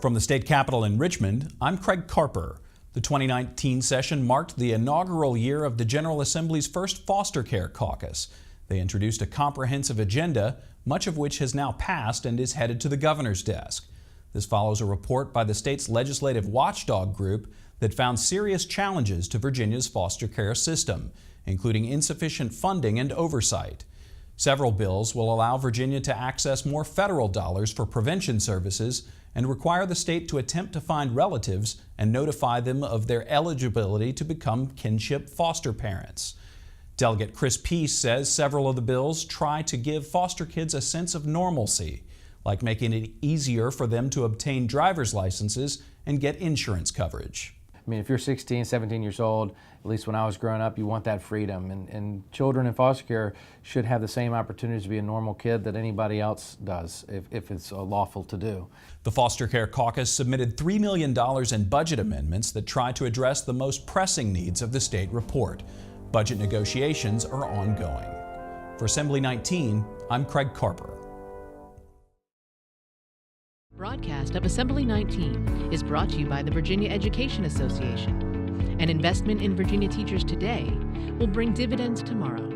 From the state capitol in Richmond, I'm Craig Carper. The 2019 session marked the inaugural year of the General Assembly's first foster care caucus. They introduced a comprehensive agenda, much of which has now passed and is headed to the governor's desk. This follows a report by the state's legislative watchdog group that found serious challenges to Virginia's foster care system, including insufficient funding and oversight. Several bills will allow Virginia to access more federal dollars for prevention services and require the state to attempt to find relatives and notify them of their eligibility to become kinship foster parents. Delegate Chris Peace says several of the bills try to give foster kids a sense of normalcy, like making it easier for them to obtain driver's licenses and get insurance coverage. I mean, if you're 16, 17 years old, at least when I was growing up, you want that freedom. And children in foster care should have the same opportunities to be a normal kid that anybody else does, if it's lawful to do. The Foster Care Caucus submitted $3 million in budget amendments that try to address the most pressing needs of the state report. Budget negotiations are ongoing. For Assembly 19, I'm Craig Carper. Broadcast of Assembly 19 is brought to you by the Virginia Education Association. An investment in Virginia teachers today will bring dividends tomorrow.